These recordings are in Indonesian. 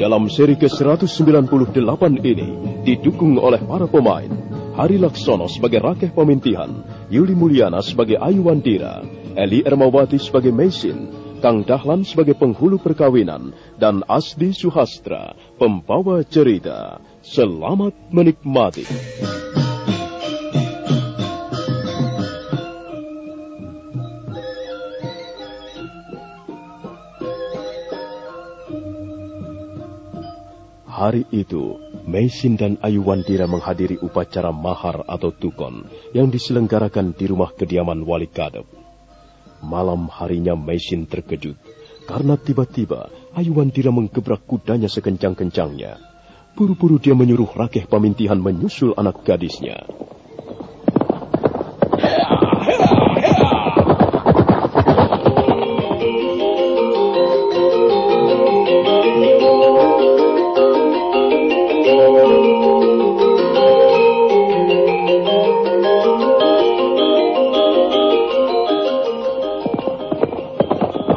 Dalam seri ke-198 ini didukung oleh para pemain Hari Laksono sebagai Rakeh Pemintihan, Yuli Mulyana sebagai Ayu Wandira, Eli Ermawati sebagai Mesin, Kang Dahlan sebagai penghulu perkawinan, dan Asdi Suhastra, pembawa cerita. Selamat menikmati. Hari itu, Mesin dan Ayu Wandira menghadiri upacara mahar atau tukon yang diselenggarakan di rumah kediaman Wali Kadep. Malam harinya Mesin terkejut karena tiba-tiba Ayu Wandira menggebrak kudanya sekencang-kencangnya. Buru-buru dia menyuruh Rakeh Pemintihan menyusul anak gadisnya.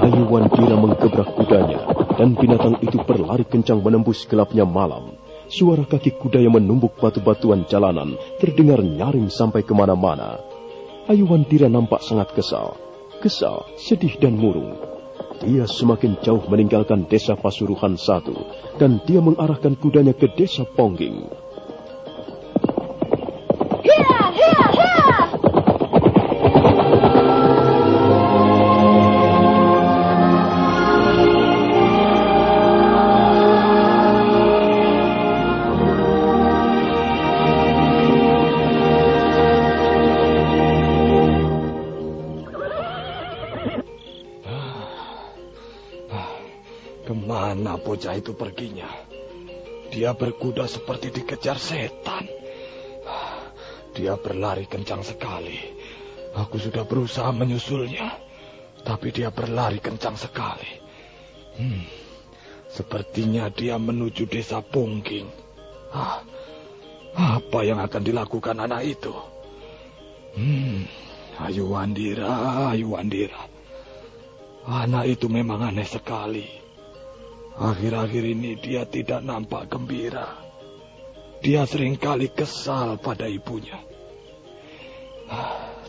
Ayu Wandira menggebrak kudanya dan binatang itu berlari kencang menembus gelapnya malam. Suara kaki kuda yang menumbuk batu-batuan jalanan terdengar nyaring sampai kemana-mana. Ayu Wandira nampak sangat kesal, sedih dan murung. Dia semakin jauh meninggalkan desa Pasuruhan 1 dan dia mengarahkan kudanya ke desa Pongging. Kemana bocah itu perginya? Dia berkuda seperti dikejar setan. Dia berlari kencang sekali. Aku sudah berusaha menyusulnya, tapi dia berlari kencang sekali. Sepertinya dia menuju desa Pongging. Apa yang akan dilakukan anak itu? Ayu Wandira. Anak itu memang aneh sekali. Akhir-akhir ini dia tidak nampak gembira. Dia seringkali kesal pada ibunya.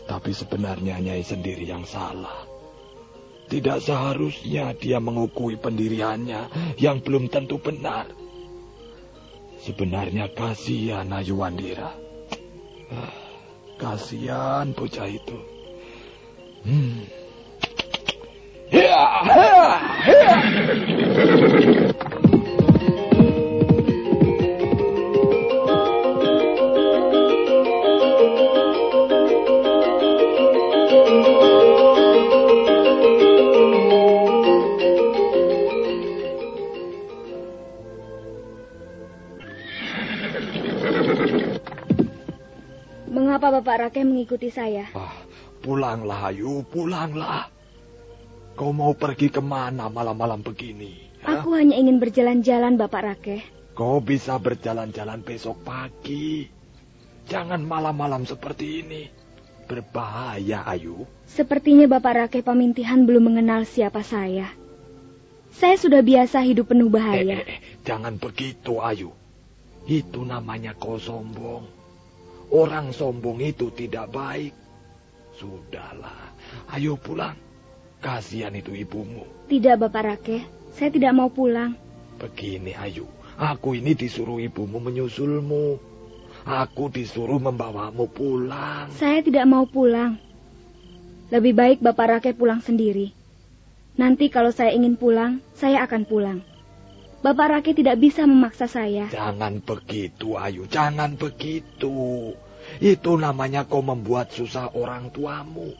Tapi sebenarnya Nyai sendiri yang salah. Tidak seharusnya dia mengukui pendiriannya yang belum tentu benar. Sebenarnya kasihan Ayu Wandira. Kasihan bocah itu. Mengapa Bapak Rakeh mengikuti saya? Pulanglah, Ayu, pulanglah. Kau mau pergi kemana malam-malam begini? Aku hanya ingin berjalan-jalan, Bapak Rakeh. Kau bisa berjalan-jalan besok pagi. Jangan malam-malam seperti ini. Berbahaya, Ayu. Sepertinya Bapak Rakeh Pemintihan belum mengenal siapa saya. Saya sudah biasa hidup penuh bahaya. Jangan begitu, Ayu. Itu namanya kau sombong. Orang sombong itu tidak baik. Sudahlah, ayo pulang. Kasihan itu ibumu. Tidak, Bapak Rakeh. Saya tidak mau pulang. Begini, Ayu. Aku ini disuruh ibumu menyusulmu. Aku disuruh membawamu pulang. Saya tidak mau pulang. Lebih baik Bapak Rakeh pulang sendiri. Nanti kalau saya ingin pulang, saya akan pulang. Bapak Rakeh tidak bisa memaksa saya. Jangan begitu, Ayu. Jangan begitu. Itu namanya kau membuat susah orang tuamu.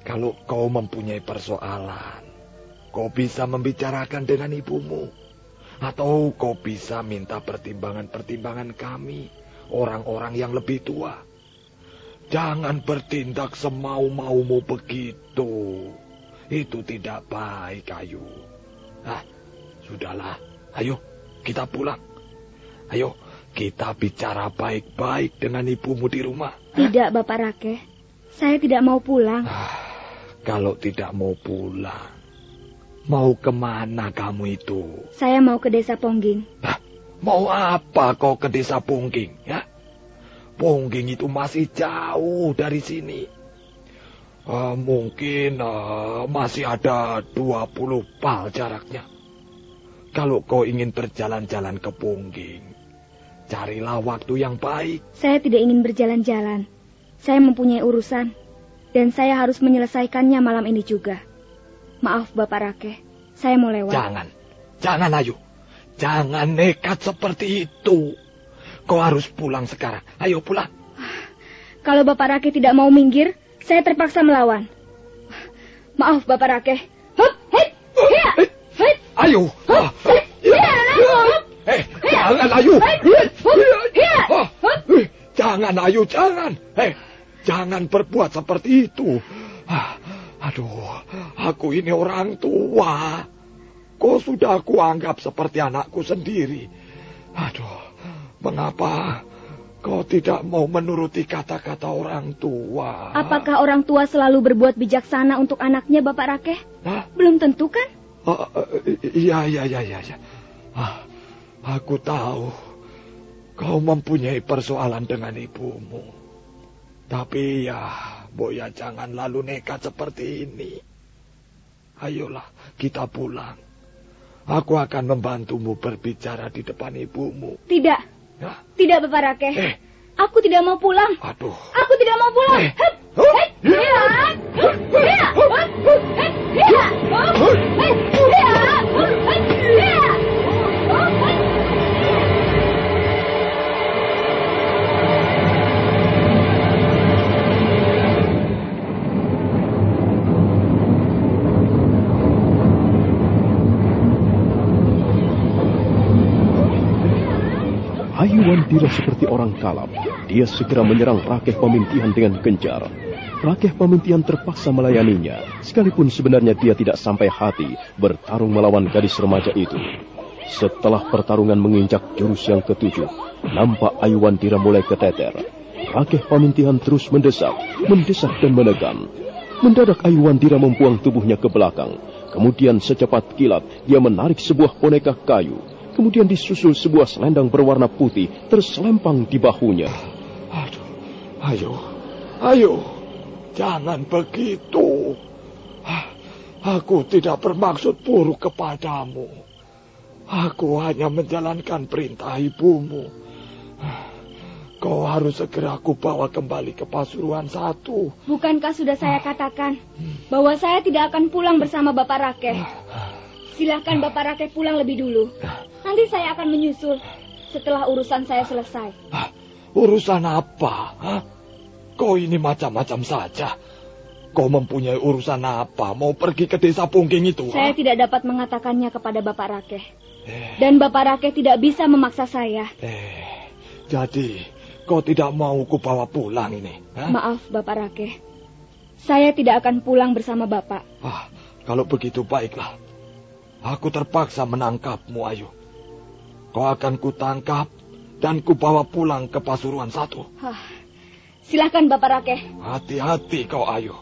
Kalau kau mempunyai persoalan, kau bisa membicarakan dengan ibumu. Atau kau bisa minta pertimbangan-pertimbangan kami, orang-orang yang lebih tua. Jangan bertindak semau-maumu begitu. Itu tidak baik, Ayu. Sudahlah, ayo kita pulang. Ayo kita bicara baik-baik dengan ibumu di rumah. Tidak, Bapak Rakeh. Saya tidak mau pulang. Kalau tidak mau pulang, Mau kemana kamu itu? Saya mau ke desa Pongging. Hah? Mau apa kau ke desa Pongging? Ya? Pongging itu masih jauh dari sini. Mungkin masih ada 20 pal jaraknya. Kalau kau ingin berjalan-jalan ke Pongging, carilah waktu yang baik. Saya tidak ingin berjalan-jalan. Saya mempunyai urusan, dan saya harus menyelesaikannya malam ini juga. Maaf, Bapak Rakeh, saya mau lewat. Jangan Ayu. Jangan nekat seperti itu. Kau harus pulang sekarang. Ayo pulang. Kalau Bapak Rakeh tidak mau minggir, saya terpaksa melawan. Maaf, Bapak Rakeh. Ayo. Jangan Ayu. Jangan Ayu, jangan. Jangan berbuat seperti itu. Aduh, aku ini orang tua. Kau sudah aku anggap seperti anakku sendiri. Aduh, mengapa kau tidak mau menuruti kata-kata orang tua? Apakah orang tua selalu berbuat bijaksana untuk anaknya, Bapak Rakeh? Belum tentu kan? Iya. Aku tahu kau mempunyai persoalan dengan ibumu. Tapi ya, Boya jangan lalu nekat seperti ini. Ayolah, kita pulang. Aku akan membantumu berbicara di depan ibumu. Tidak. Ya? Tidak, Bapak Rakeh. Aku tidak mau pulang. Aduh. Aku tidak mau pulang. Ayuwandira seperti orang kalap. Dia segera menyerang Rakeh Pamintihan dengan gencar. Rakeh Pamintihan terpaksa melayaninya, sekalipun sebenarnya dia tidak sampai hati bertarung melawan gadis remaja itu. Setelah pertarungan menginjak jurus yang ke-7, nampak Ayuwandira mulai keteter. Rakeh Pamintihan terus mendesak dan menekan. Mendadak Ayuwandira membuang tubuhnya ke belakang. Kemudian secepat kilat dia menarik sebuah boneka kayu. Kemudian disusul sebuah selendang berwarna putih terselempang di bahunya. Aduh, ayo, jangan begitu. Aku tidak bermaksud buruk kepadamu. Aku hanya menjalankan perintah ibumu. Kau harus segera aku bawa kembali ke Pasuruan 1. Bukankah sudah saya katakan bahwa saya tidak akan pulang bersama Bapak Rakeh? Silahkan Bapak Rakeh pulang lebih dulu. Nanti saya akan menyusul setelah urusan saya selesai. Urusan apa? Kau ini macam-macam saja. Kau mempunyai urusan apa? Mau pergi ke desa Pongging itu? Saya tidak dapat mengatakannya kepada Bapak Rakeh. Dan Bapak Rakeh tidak bisa memaksa saya. Jadi, kau tidak mau ku bawa pulang ini? Maaf Bapak Rakeh. Saya tidak akan pulang bersama Bapak. Kalau begitu baiklah. Aku terpaksa menangkapmu, Ayu. Kau akan kutangkap dan kubawa pulang ke Pasuruan 1. Silakan Bapak Rakeh. Hati-hati kau, Ayu.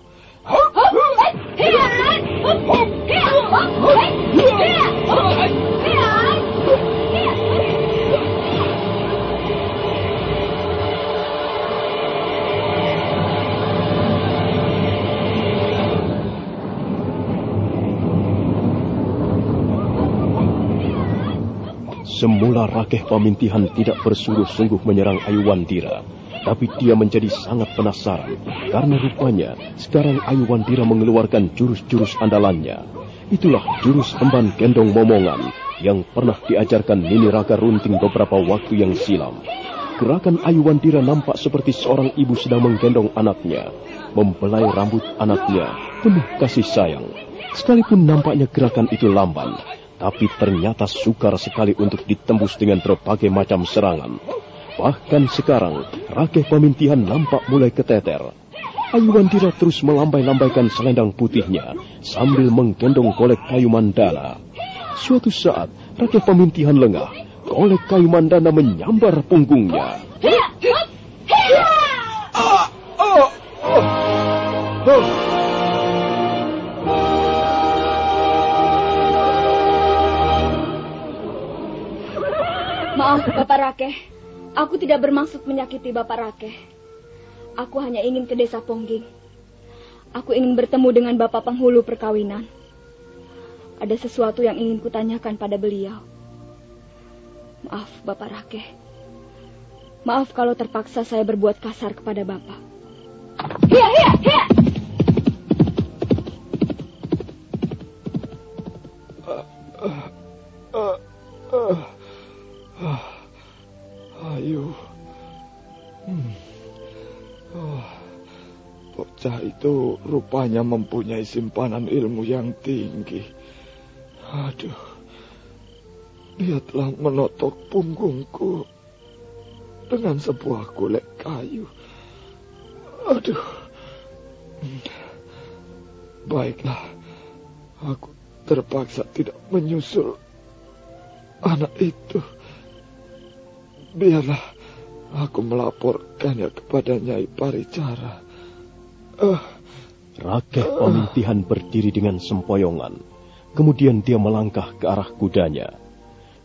Semula Rakeh Pamintihan tidak bersungguh-sungguh menyerang Ayuwandira, tapi dia menjadi sangat penasaran karena rupanya sekarang Ayuwandira mengeluarkan jurus-jurus andalannya. Itulah jurus emban gendong momongan yang pernah diajarkan Nini Raka Runting beberapa waktu yang silam. Gerakan Ayuwandira nampak seperti seorang ibu sedang menggendong anaknya, membelai rambut anaknya penuh kasih sayang. Sekalipun nampaknya gerakan itu lamban, tapi ternyata sukar sekali untuk ditembus dengan berbagai macam serangan. Bahkan sekarang, Rakeh Pamintihan nampak mulai keteter. Ayuwandira terus melambai-lambaikan selendang putihnya sambil menggendong golek kayu mandala. Suatu saat, Rakeh Pamintihan lengah. Golek kayu mandala menyambar punggungnya. Maaf, Bapak Rakeh. Aku tidak bermaksud menyakiti Bapak Rakeh. Aku hanya ingin ke desa Pongging. Aku ingin bertemu dengan Bapak penghulu perkawinan. Ada sesuatu yang ingin kutanyakan pada beliau. Maaf, Bapak Rakeh. Maaf kalau terpaksa saya berbuat kasar kepada Bapak. Hiya, hiya, hiya! Ayu. Bocah itu rupanya mempunyai simpanan ilmu yang tinggi. Aduh, dia telah menotok punggungku dengan sebuah golek kayu. Aduh. Baiklah, aku terpaksa tidak menyusul anak itu. Biarlah aku melaporkannya kepada Nyai Paricara. Rakeh Pamintihan berdiri dengan sempoyongan. Kemudian dia melangkah ke arah kudanya.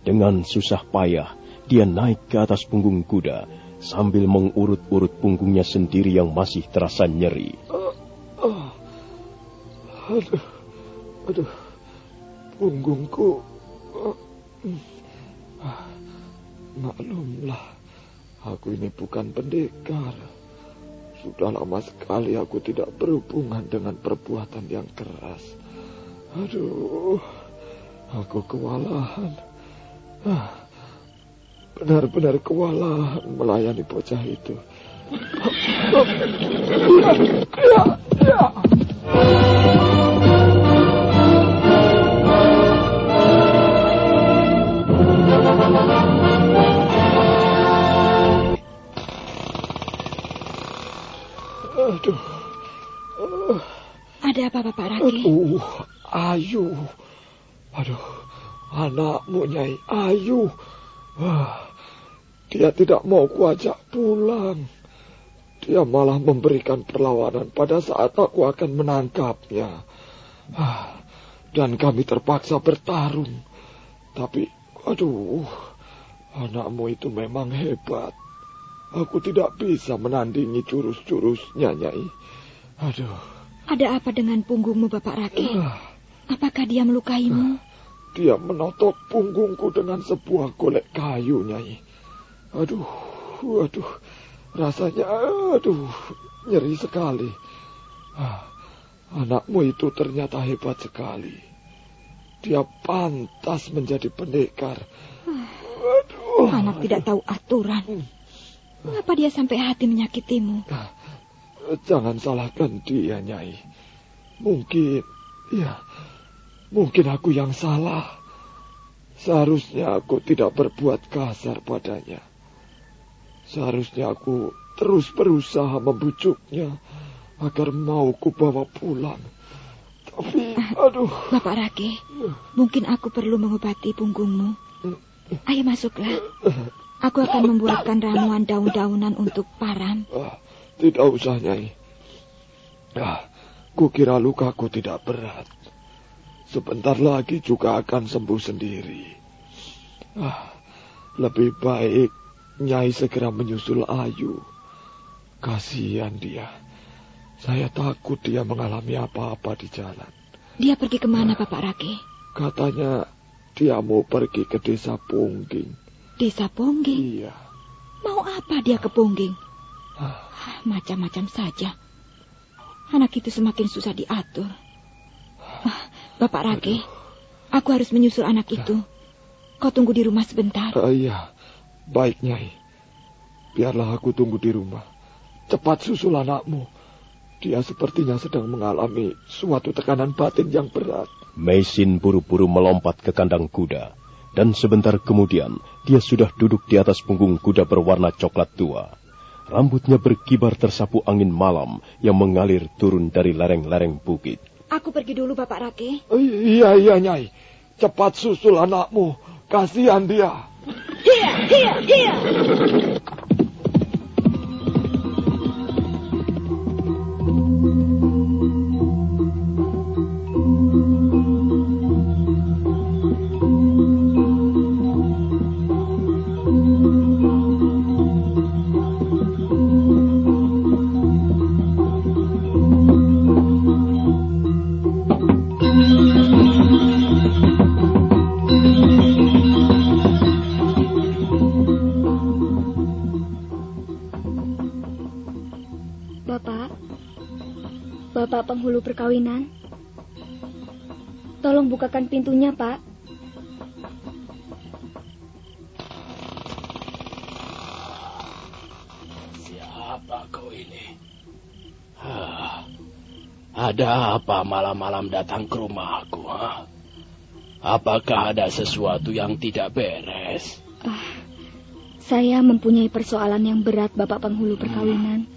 Dengan susah payah, dia naik ke atas punggung kuda sambil mengurut-urut punggungnya sendiri yang masih terasa nyeri. Aduh, punggungku. Maklumlah, aku ini bukan pendekar. Sudah lama sekali aku tidak berhubungan dengan perbuatan yang keras. Aduh, aku kewalahan. Benar-benar kewalahan melayani bocah itu. Aduh. Ada apa, Bapak Rakeh? Ayu. Aduh, anakmu Nyai Ayu. Dia tidak mau kuajak pulang. Dia malah memberikan perlawanan pada saat aku akan menangkapnya. Dan kami terpaksa bertarung. Tapi, aduh, anakmu itu memang hebat. Aku tidak bisa menandingi jurus-jurusnya, Nyai. Aduh. Ada apa dengan punggungmu, Bapak Rakeh? Apakah dia melukaimu? Dia menotok punggungku dengan sebuah golek kayu, Nyai. Aduh. Rasanya, nyeri sekali. Anakmu itu ternyata hebat sekali. Dia pantas menjadi pendekar. Aduh. Anak tidak tahu aturan. Mengapa dia sampai hati menyakitimu? Jangan salahkan dia, Nyai. Mungkin aku yang salah. Seharusnya aku tidak berbuat kasar padanya. Seharusnya aku terus berusaha membujuknya agar mau kubawa pulang. Tapi, aduh. Bapak Rakeh, mungkin aku perlu mengobati punggungmu. Ayo masuklah. Aku akan membuatkan ramuan daun-daunan untuk param. Tidak usah, Nyai. Kukira lukaku tidak berat. Sebentar lagi juga akan sembuh sendiri. Lebih baik Nyai segera menyusul Ayu. Kasihan dia. Saya takut dia mengalami apa-apa di jalan. Dia pergi kemana, Bapak Rakeh? Katanya dia mau pergi ke desa Pongging. Desa Pongging? Iya. Mau apa dia ke Pongging? Macam-macam saja. Anak itu semakin susah diatur. Bapak Rakeh, aku harus menyusul anak itu. Kau tunggu di rumah sebentar. Iya, baik, Nyai. Biarlah aku tunggu di rumah. Cepat susul anakmu. Dia sepertinya sedang mengalami suatu tekanan batin yang berat. Meisin buru-buru melompat ke kandang kuda. Dan sebentar kemudian, dia sudah duduk di atas punggung kuda berwarna coklat tua. Rambutnya berkibar tersapu angin malam yang mengalir turun dari lereng-lereng bukit. Aku pergi dulu, Bapak Rakeh. Iya, Nyai. Cepat susul anakmu. Kasihan dia. Iya. Bapak penghulu perkawinan. Tolong bukakan pintunya, Pak. Siapa kau ini? Ada apa malam-malam datang ke rumahku? Apakah ada sesuatu yang tidak beres? Saya mempunyai persoalan yang berat, Bapak penghulu perkawinan.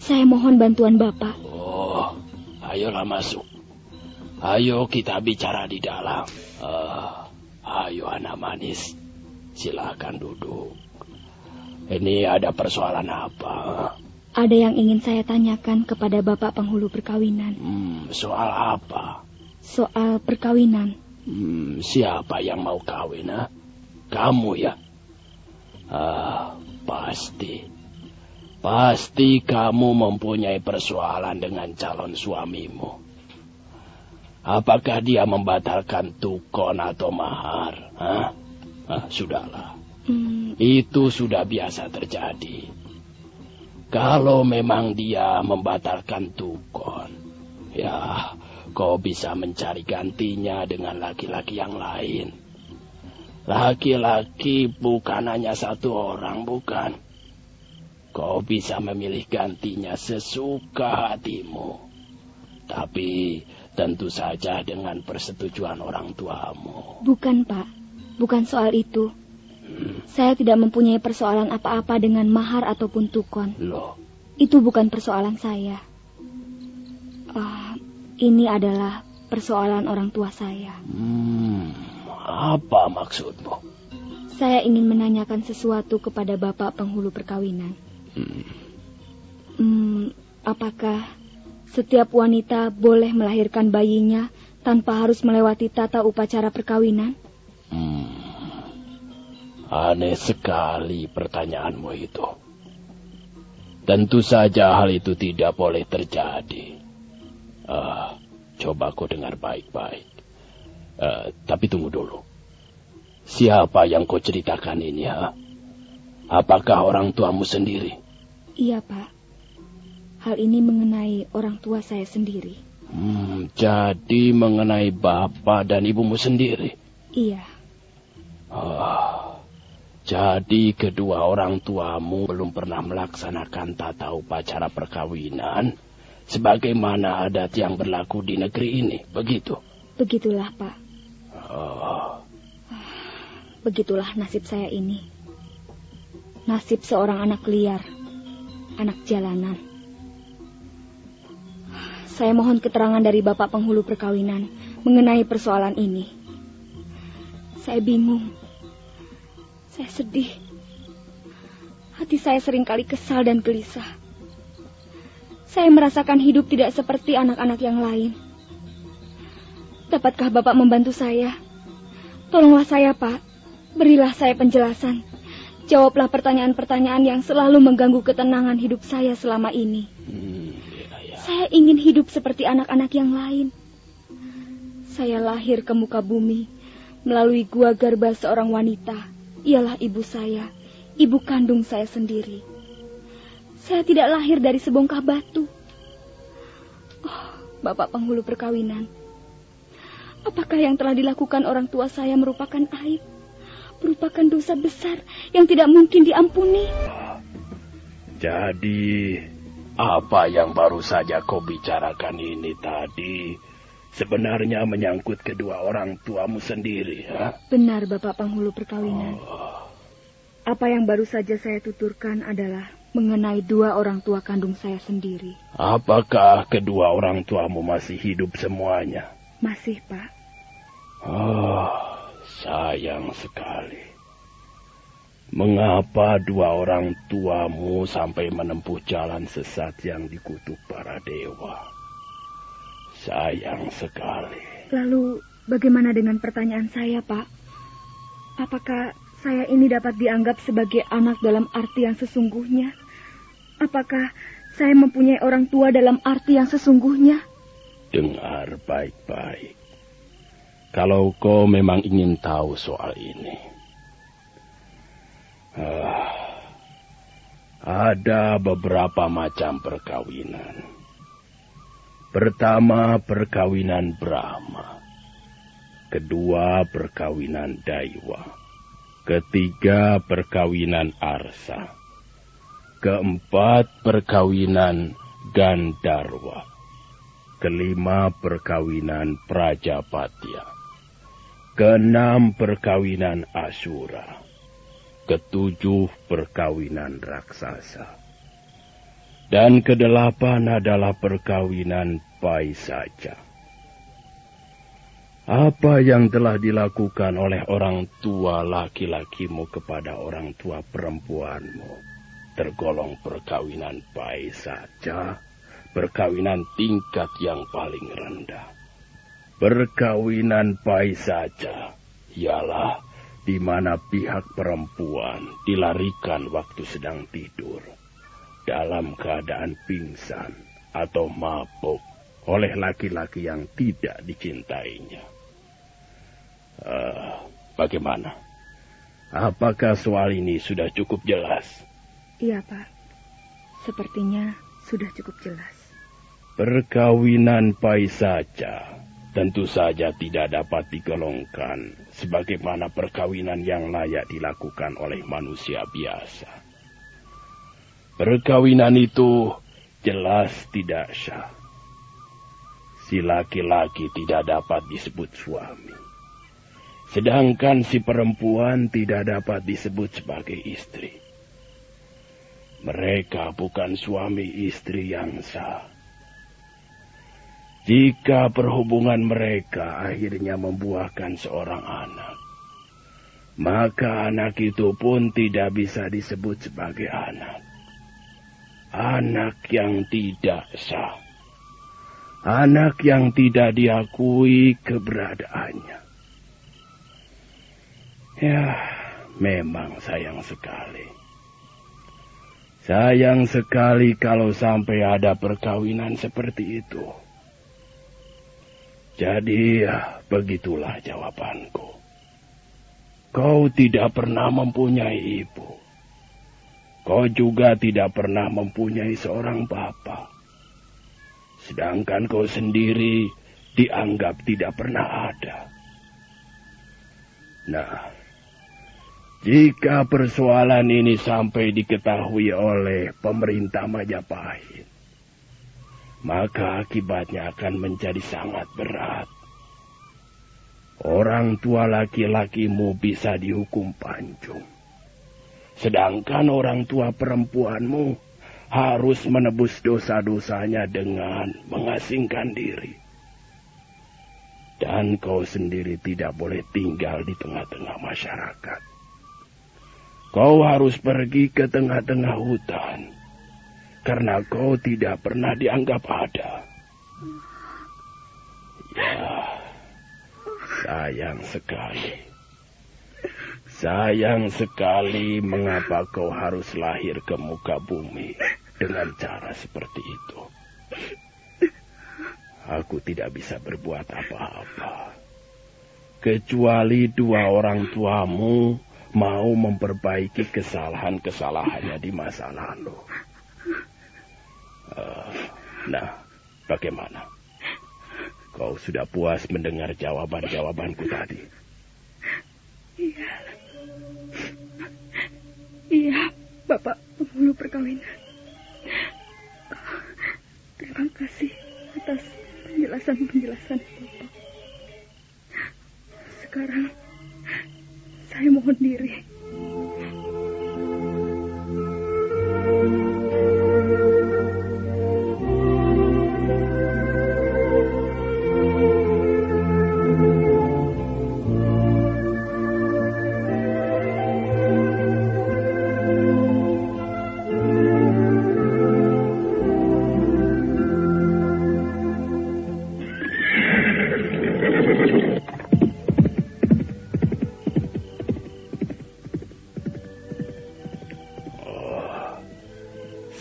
Saya mohon bantuan Bapak. Oh, ayolah masuk. Ayo kita bicara di dalam. Ayo anak manis, silakan duduk. Ini ada persoalan apa? Ada yang ingin saya tanyakan kepada Bapak penghulu perkawinan. Soal apa? Soal perkawinan. Siapa yang mau kawin? Kamu ya? Pasti kamu mempunyai persoalan dengan calon suamimu. Apakah dia membatalkan tukon atau mahar? Sudahlah. Itu sudah biasa terjadi. Kalau memang dia membatalkan tukon, ya kau bisa mencari gantinya dengan laki-laki yang lain. Laki-laki bukan hanya satu orang, bukan? Kau bisa memilih gantinya sesuka hatimu. Tapi tentu saja dengan persetujuan orang tuamu. Bukan, Pak. Bukan soal itu. Saya tidak mempunyai persoalan apa-apa dengan mahar ataupun tukon. Loh? Itu bukan persoalan saya. Ini adalah persoalan orang tua saya. Apa maksudmu? Saya ingin menanyakan sesuatu kepada Bapak penghulu perkawinan. Apakah setiap wanita boleh melahirkan bayinya tanpa harus melewati tata upacara perkawinan? Aneh sekali pertanyaanmu itu. Tentu saja hal itu tidak boleh terjadi. Coba kau dengar baik-baik. Tapi tunggu dulu. Siapa yang kau ceritakan ini, Apakah orang tuamu sendiri? Iya, Pak. Hal ini mengenai orang tua saya sendiri. Jadi mengenai bapak dan ibumu sendiri? Iya. Jadi kedua orang tuamu belum pernah melaksanakan tata upacara perkawinan sebagaimana adat yang berlaku di negeri ini, begitu? Begitulah, Pak. Begitulah nasib saya ini. Nasib seorang anak liar, anak jalanan. Saya mohon keterangan dari Bapak penghulu perkawinan mengenai persoalan ini. Saya bingung. Saya sedih. Hati saya seringkali kesal dan gelisah. Saya merasakan hidup tidak seperti anak-anak yang lain. Dapatkah Bapak membantu saya? Tolonglah saya, Pak. Berilah saya penjelasan. Jawablah pertanyaan-pertanyaan yang selalu mengganggu ketenangan hidup saya selama ini. Saya ingin hidup seperti anak-anak yang lain. Saya lahir ke muka bumi melalui gua garba seorang wanita. Ialah ibu saya, ibu kandung saya sendiri. Saya tidak lahir dari sebongkah batu. Bapak penghulu perkawinan, apakah yang telah dilakukan orang tua saya merupakan aib? Merupakan dosa besar yang tidak mungkin diampuni? Jadi, apa yang baru saja kau bicarakan ini tadi sebenarnya menyangkut kedua orang tuamu sendiri, Benar, Bapak penghulu perkawinan. Apa yang baru saja saya tuturkan adalah mengenai dua orang tua kandung saya sendiri. Apakah kedua orang tuamu masih hidup semuanya? Masih, Pak. Sayang sekali. Mengapa dua orang tuamu sampai menempuh jalan sesat yang dikutuk para dewa? Sayang sekali. Lalu bagaimana dengan pertanyaan saya, Pak? Apakah saya ini dapat dianggap sebagai anak dalam arti yang sesungguhnya? Apakah saya mempunyai orang tua dalam arti yang sesungguhnya? Dengar baik-baik. Kalau kau memang ingin tahu soal ini, ada beberapa macam perkawinan. Pertama, perkawinan Brahma. Kedua, perkawinan Daiwa. Ketiga, perkawinan Arsa. Keempat, perkawinan Gandharwa. Kelima, perkawinan Prajapatya. Keenam, perkawinan Asura. Ketujuh, perkawinan raksasa. Dan kedelapan adalah perkawinan Paisaca. Apa yang telah dilakukan oleh orang tua laki-lakimu kepada orang tua perempuanmu tergolong perkawinan Paisaca, perkawinan tingkat yang paling rendah. Perkawinan Paisaca ialah di mana pihak perempuan dilarikan waktu sedang tidur, dalam keadaan pingsan atau mabuk oleh laki-laki yang tidak dicintainya. Bagaimana? Apakah soal ini sudah cukup jelas? Iya, Pak. Sepertinya sudah cukup jelas. Perkawinan Paisaca tentu saja tidak dapat digolongkan sebagaimana perkawinan yang layak dilakukan oleh manusia biasa. Perkawinan itu jelas tidak sah. Si laki-laki tidak dapat disebut suami, sedangkan si perempuan tidak dapat disebut sebagai istri. Mereka bukan suami istri yang sah. Jika perhubungan mereka akhirnya membuahkan seorang anak, maka anak itu pun tidak bisa disebut sebagai anak. Anak yang tidak sah. Anak yang tidak diakui keberadaannya. Ya, memang sayang sekali. Sayang sekali kalau sampai ada perkawinan seperti itu. Jadi, ya, begitulah jawabanku. Kau tidak pernah mempunyai ibu. Kau juga tidak pernah mempunyai seorang bapak. Sedangkan kau sendiri dianggap tidak pernah ada. Nah, jika persoalan ini sampai diketahui oleh pemerintah Majapahit, maka akibatnya akan menjadi sangat berat. Orang tua laki-lakimu bisa dihukum pancung. Sedangkan orang tua perempuanmu harus menebus dosa-dosanya dengan mengasingkan diri. Dan kau sendiri tidak boleh tinggal di tengah-tengah masyarakat. Kau harus pergi ke tengah-tengah hutan. Karena kau tidak pernah dianggap ada. Ya, sayang sekali. Sayang sekali mengapa kau harus lahir ke muka bumi dengan cara seperti itu. Aku tidak bisa berbuat apa-apa. Kecuali dua orang tuamu mau memperbaiki kesalahan-kesalahannya di masa lalu. Nah, bagaimana? Kau sudah puas mendengar jawaban-jawabanku tadi? Iya. Iya, Bapak penghulu perkawinan. Terima kasih atas penjelasan-penjelasan Bapak. Sekarang saya mohon diri.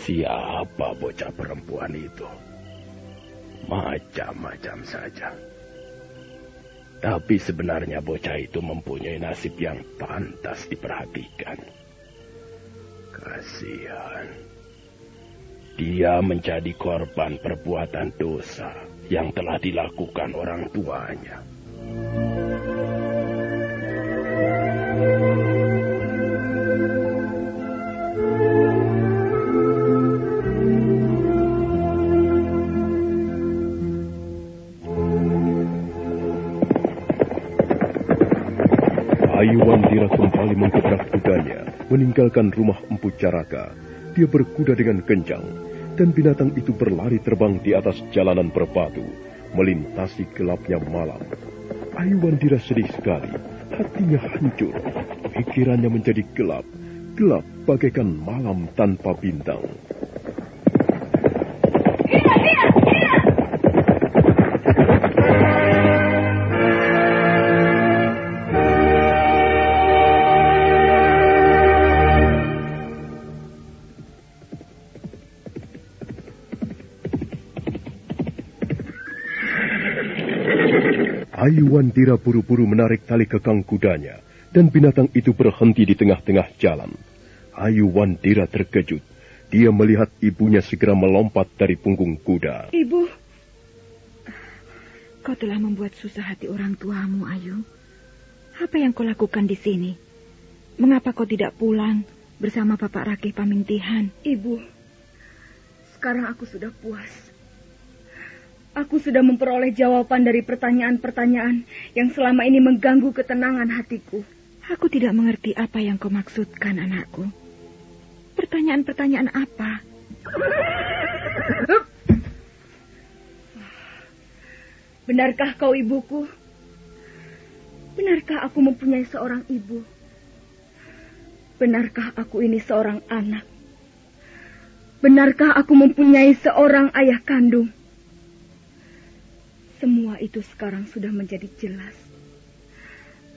Siapa bocah perempuan itu? Macam-macam saja. Tapi sebenarnya bocah itu mempunyai nasib yang pantas diperhatikan. Kasihan. Dia menjadi korban perbuatan dosa yang telah dilakukan orang tuanya. Ayu Wandira kembali menggebrak kudanya, meninggalkan rumah Empu Caraka. Dia berkuda dengan kencang, dan binatang itu berlari terbang di atas jalanan berbatu, melintasi gelapnya malam. Ayu Wandira sedih sekali, hatinya hancur, pikirannya menjadi gelap, gelap bagaikan malam tanpa bintang. Ayu Wandira buru-buru menarik tali kekang kudanya, dan binatang itu berhenti di tengah-tengah jalan. Ayu Wandira terkejut. Dia melihat ibunya segera melompat dari punggung kuda. Ibu, kau telah membuat susah hati orang tuamu, Ayu. Apa yang kau lakukan di sini? Mengapa kau tidak pulang bersama Bapak Rakeh Pamintihan? Ibu, sekarang aku sudah puas. Aku sudah memperoleh jawaban dari pertanyaan-pertanyaan yang selama ini mengganggu ketenangan hatiku. Aku tidak mengerti apa yang kau maksudkan, anakku. Pertanyaan-pertanyaan apa? Benarkah kau ibuku? Benarkah aku mempunyai seorang ibu? Benarkah aku ini seorang anak? Benarkah aku mempunyai seorang ayah kandung? Semua itu sekarang sudah menjadi jelas.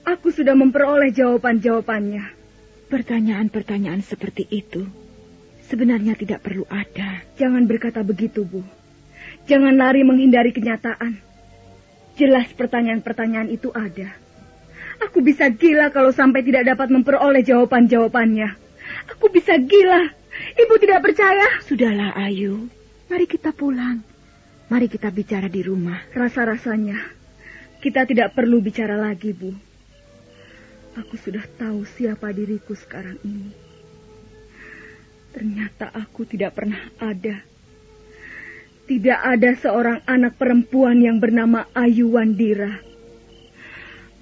Aku sudah memperoleh jawaban-jawabannya. Pertanyaan-pertanyaan seperti itu sebenarnya tidak perlu ada. Jangan berkata begitu, Bu. Jangan lari menghindari kenyataan. Jelas pertanyaan-pertanyaan itu ada. Aku bisa gila kalau sampai tidak dapat memperoleh jawaban-jawabannya. Aku bisa gila. Ibu tidak percaya? Sudahlah, Ayu. Mari kita pulang. Mari kita bicara di rumah. Rasa-rasanya kita tidak perlu bicara lagi, Bu. Aku sudah tahu siapa diriku sekarang ini. Ternyata aku tidak pernah ada. Tidak ada seorang anak perempuan yang bernama Ayu Wandira.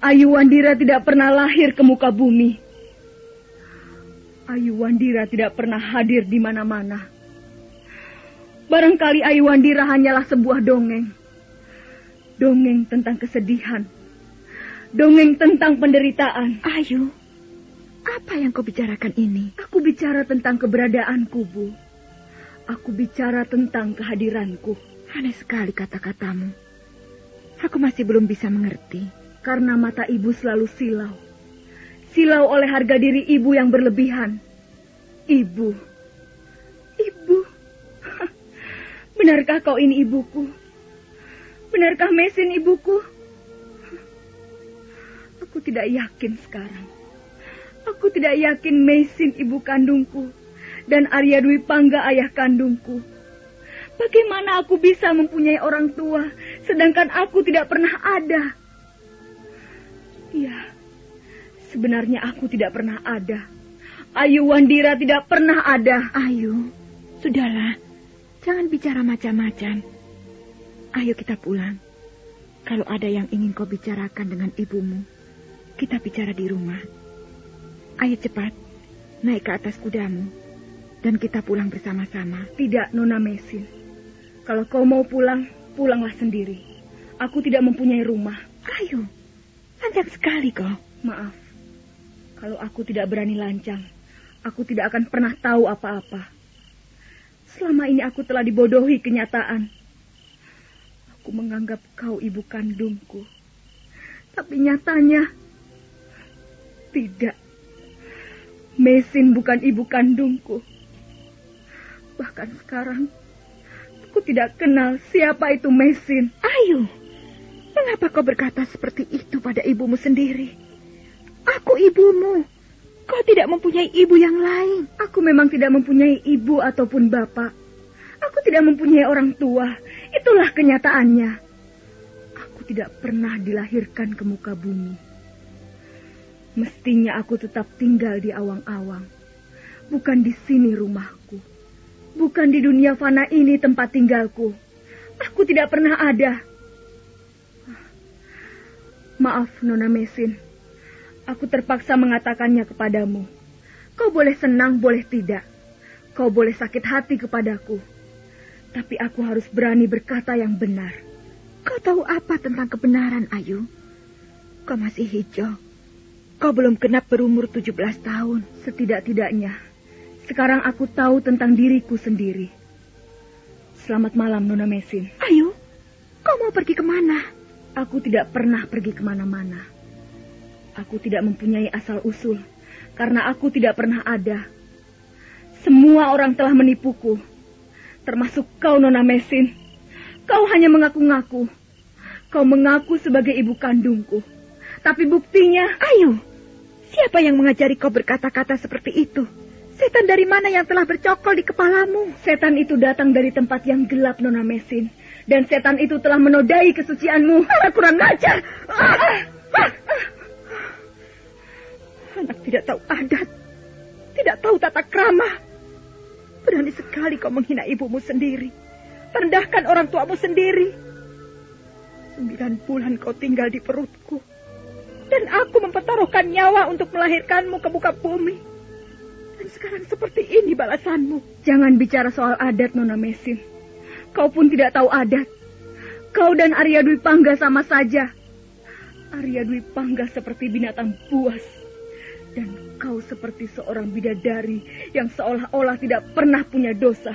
Ayu Wandira tidak pernah lahir ke muka bumi. Ayu Wandira tidak pernah hadir di mana-mana. Barangkali Ayu Wandira hanyalah sebuah dongeng. Dongeng tentang kesedihan. Dongeng tentang penderitaan. Ayu, apa yang kau bicarakan ini? Aku bicara tentang keberadaanku, Bu. Aku bicara tentang kehadiranku. Aneh sekali kata-katamu. Aku masih belum bisa mengerti. Karena mata ibu selalu silau. Silau oleh harga diri ibu yang berlebihan. Ibu. Benarkah kau ini ibuku? Benarkah Mesin ibuku? Aku tidak yakin sekarang. Aku tidak yakin Mesin ibu kandungku dan Arya Dwi Pangga ayah kandungku. Bagaimana aku bisa mempunyai orang tua sedangkan aku tidak pernah ada? Ya, sebenarnya aku tidak pernah ada. Ayu Wandira tidak pernah ada. Ayu, sudahlah. Jangan bicara macam-macam. Ayo kita pulang. Kalau ada yang ingin kau bicarakan dengan ibumu, kita bicara di rumah. Ayo cepat, naik ke atas kudamu, dan kita pulang bersama-sama. Tidak, Nona Mesin. Kalau kau mau pulang, pulanglah sendiri. Aku tidak mempunyai rumah. Ayo, lancang sekali kau. Maaf, kalau aku tidak berani lancang, aku tidak akan pernah tahu apa-apa. Selama ini aku telah dibodohi kenyataan. Aku menganggap kau ibu kandungku. Tapi nyatanya, tidak. Mesin bukan ibu kandungku. Bahkan sekarang, aku tidak kenal siapa itu Mesin. Ayu, mengapa kau berkata seperti itu pada ibumu sendiri? Aku ibumu. Kau tidak mempunyai ibu yang lain. Aku memang tidak mempunyai ibu ataupun bapak. Aku tidak mempunyai orang tua. Itulah kenyataannya. Aku tidak pernah dilahirkan ke muka bumi. Mestinya aku tetap tinggal di awang-awang. Bukan di sini rumahku. Bukan di dunia fana ini tempat tinggalku. Aku tidak pernah ada. Maaf, Nona Mesin. Aku terpaksa mengatakannya kepadamu. Kau boleh senang, boleh tidak. Kau boleh sakit hati kepadaku. Tapi aku harus berani berkata yang benar. Kau tahu apa tentang kebenaran, Ayu? Kau masih hijau. Kau belum genap berumur 17 tahun. Setidak-tidaknya, sekarang aku tahu tentang diriku sendiri. Selamat malam, Nona Mesin. Ayu, kau mau pergi kemana? Aku tidak pernah pergi kemana-mana. Aku tidak mempunyai asal-usul, karena aku tidak pernah ada. Semua orang telah menipuku, termasuk kau, Nona Mesin. Kau hanya mengaku-ngaku. Kau mengaku sebagai ibu kandungku. Tapi buktinya... Ayu, siapa yang mengajari kau berkata-kata seperti itu? Setan dari mana yang telah bercokol di kepalamu? Setan itu datang dari tempat yang gelap, Nona Mesin. Dan setan itu telah menodai kesucianmu. Kurang ajar! Anak tidak tahu adat, tidak tahu tata krama. Berani sekali kau menghina ibumu sendiri, merendahkan orang tuamu sendiri. 9 bulan kau tinggal di perutku, dan aku mempertaruhkan nyawa untuk melahirkanmu ke muka bumi. Dan sekarang seperti ini balasanmu. Jangan bicara soal adat, Nona Mesin. Kau pun tidak tahu adat. Kau dan Arya Dwi Pangga sama saja. Arya Dwi Pangga seperti binatang buas. Dan kau seperti seorang bidadari yang seolah-olah tidak pernah punya dosa.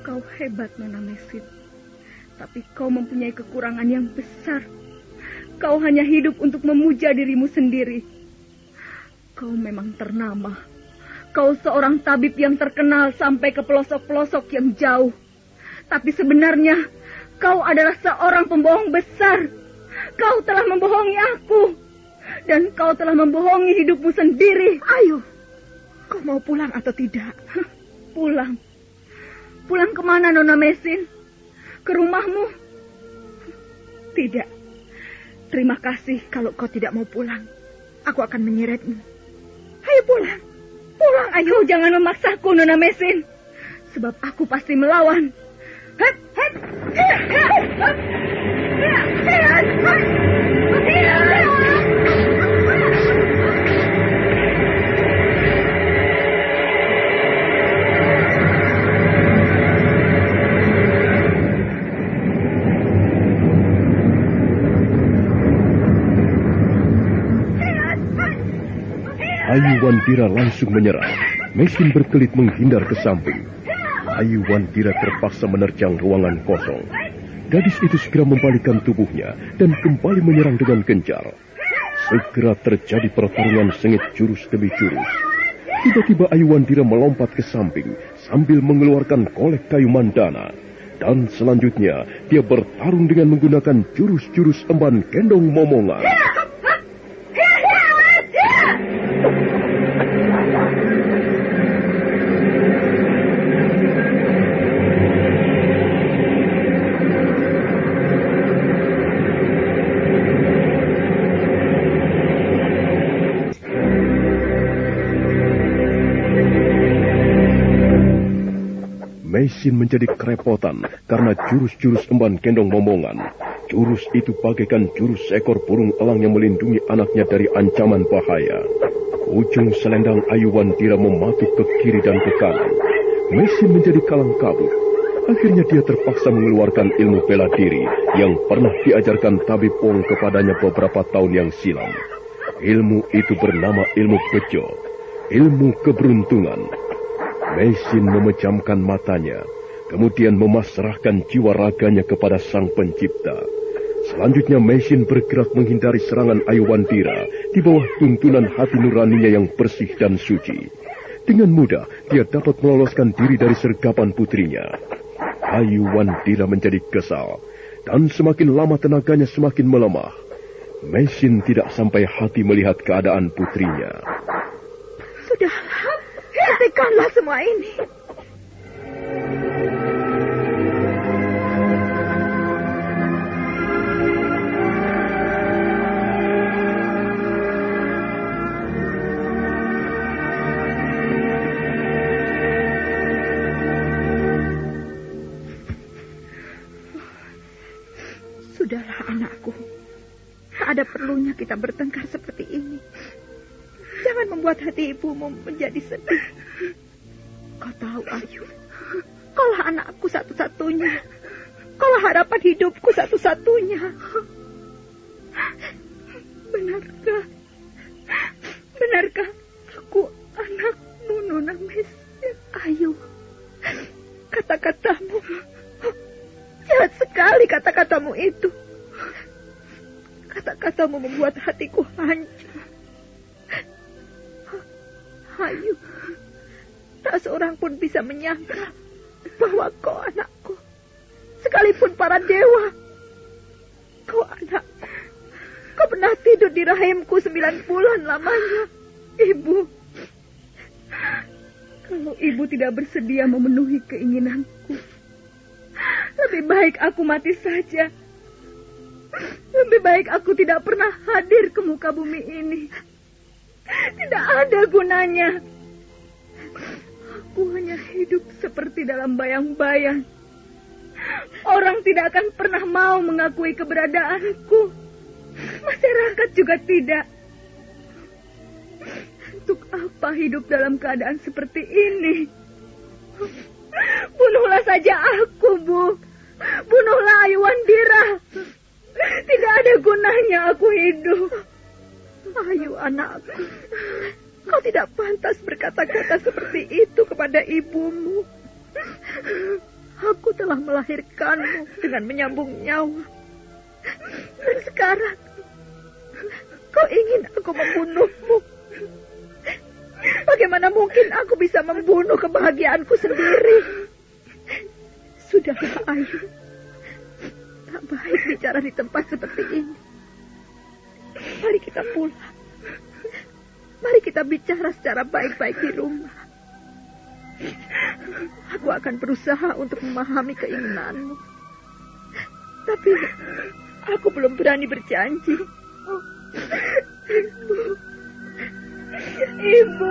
Kau hebat, Nona Mesin. Tapi kau mempunyai kekurangan yang besar. Kau hanya hidup untuk memuja dirimu sendiri. Kau memang ternama. Kau seorang tabib yang terkenal sampai ke pelosok-pelosok yang jauh. Tapi sebenarnya kau adalah seorang pembohong besar. Kau telah membohongi aku. Dan kau telah membohongi hidupmu sendiri. Ayu, kau mau pulang atau tidak? Pulang. Pulang kemana, Nona Mesin? Ke rumahmu? Tidak. Terima kasih kalau kau tidak mau pulang. Aku akan menyeretmu. Ayo pulang. Pulang, ayo. Jangan memaksaku, Nona Mesin. Sebab aku pasti melawan. Ayu Wandira langsung menyerang. Mesin berkelit menghindar ke samping. Ayu Wandira terpaksa menerjang ruangan kosong. Gadis itu segera membalikkan tubuhnya dan kembali menyerang dengan gencar. Segera terjadi pertarungan sengit jurus demi jurus. Tiba-tiba Ayu Wandira melompat ke samping sambil mengeluarkan kolek kayu mandana. Dan selanjutnya dia bertarung dengan menggunakan jurus-jurus emban kendong momongan. Mesin menjadi kerepotan karena jurus-jurus emban kendong momongan. Jurus itu bagaikan jurus seekor burung elang yang melindungi anaknya dari ancaman bahaya. Ujung selendang Ayu Wandira mematuk ke kiri dan ke kanan. Mesin menjadi kalang kabut. Akhirnya dia terpaksa mengeluarkan ilmu bela diri yang pernah diajarkan Tabib Wong kepadanya beberapa tahun yang silam. Ilmu itu bernama ilmu bejo, ilmu keberuntungan. Mesin memejamkan matanya, kemudian memasrahkan jiwa raganya kepada Sang Pencipta. Selanjutnya Mesin bergerak menghindari serangan Ayu Wandira di bawah tuntunan hati nuraninya yang bersih dan suci. Dengan mudah dia dapat meloloskan diri dari sergapan putrinya. Ayu Wandira menjadi kesal, dan semakin lama tenaganya semakin melemah. Mesin tidak sampai hati melihat keadaan putrinya. Sudahlah, hentikanlah semua ini. Jangan membuat hati ibumu menjadi sedih. Kau tahu, Ayu, kaulah anakku satu-satunya. Kaulah harapan hidupku satu-satunya. Benarkah? Benarkah aku anakmu, Nona Mesin? Ayu, kata-katamu jahat sekali, kata-katamu itu. Kata-katamu membuat hatiku hancur. Ayu, tak seorang pun bisa menyangka bahwa kau anakku. Sekalipun para dewa, kau anakku. Kau pernah tidur di rahimku 9 bulan lamanya. Ibu, kalau ibu tidak bersedia memenuhi keinginanku, lebih baik aku mati saja. Lebih baik aku tidak pernah hadir ke muka bumi ini. Tidak ada gunanya. Aku hanya hidup seperti dalam bayang-bayang. Orang tidak akan pernah mau mengakui keberadaanku. Masyarakat juga tidak. Untuk apa hidup dalam keadaan seperti ini? Bunuhlah saja aku, Bu. Bunuhlah Ayu Wandira. Tidak ada gunanya aku hidup. Ayu, anakku, kau tidak pantas berkata-kata seperti itu kepada ibumu. Aku telah melahirkanmu dengan menyambung nyawa. Dan sekarang kau ingin aku membunuhmu. Bagaimana mungkin aku bisa membunuh kebahagiaanku sendiri? Sudahlah, Ayu. Tak baik bicara di tempat seperti ini. Mari kita pulang. Mari kita bicara secara baik-baik di rumah. Aku akan berusaha untuk memahami keinginanmu. Tapi aku belum berani berjanji. Ibu.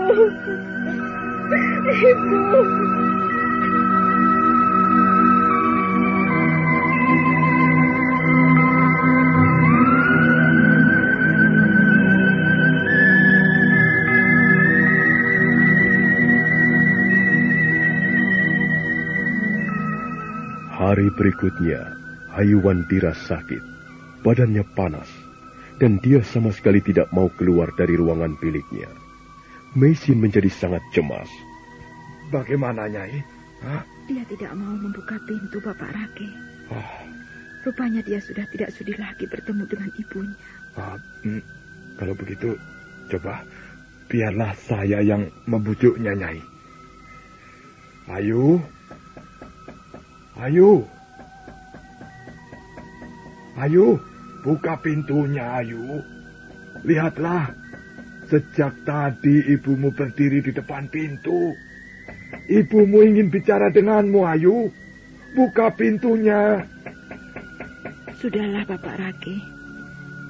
Hari berikutnya, Ayu Wandira sakit, badannya panas, dan dia sama sekali tidak mau keluar dari ruangan biliknya. Mesin menjadi sangat cemas. Bagaimana, Nyai? Hah? Dia tidak mau membuka pintu, Bapak Rake. Rupanya dia sudah tidak sudi lagi bertemu dengan ibunya. Kalau begitu, coba biarlah saya yang membujuknya, Nyai. Ayu. Ayu, buka pintunya, Ayu. Lihatlah, sejak tadi ibumu berdiri di depan pintu. Ibumu ingin bicara denganmu, Ayu. Buka pintunya. Sudahlah, Bapak Rake.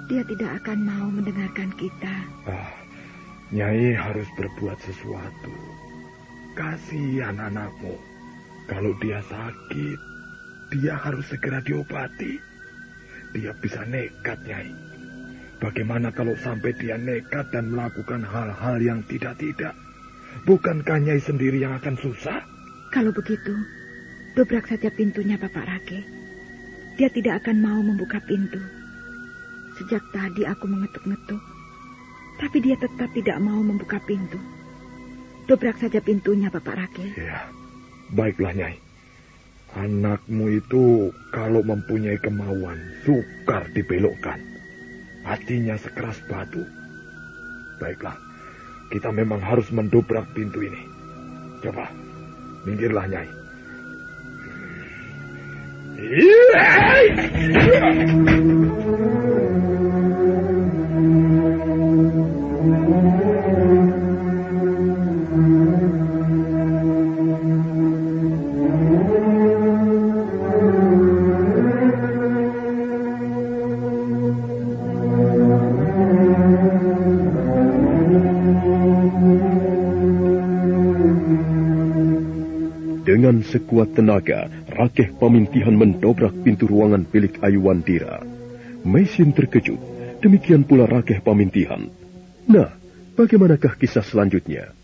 Dia tidak akan mau mendengarkan kita. Nyai harus berbuat sesuatu. Kasihan anakmu. Kalau dia sakit, dia harus segera diobati. Dia bisa nekat, Nyai. Bagaimana kalau sampai dia nekat dan melakukan hal-hal yang tidak-tidak? Bukankah Nyai sendiri yang akan susah? Kalau begitu, dobrak saja pintunya, Bapak Rake. Dia tidak akan mau membuka pintu. Sejak tadi aku mengetuk-ngetuk, tapi dia tetap tidak mau membuka pintu. Dobrak saja pintunya, Bapak Rake. Ya. Baiklah, Nyai. Anakmu itu kalau mempunyai kemauan, sukar dibelokkan. Hatinya sekeras batu. Baiklah, kita memang harus mendobrak pintu ini. Coba, minggirlah, Nyai. Dengan sekuat tenaga, Rakeh Pamintihan mendobrak pintu ruangan bilik Ayu Wandira. Mesin terkejut, demikian pula Rakeh Pamintihan. Nah, Bagaimanakah kisah selanjutnya?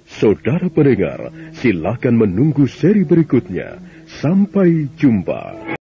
Saudara pendengar, silakan menunggu seri berikutnya. Sampai jumpa.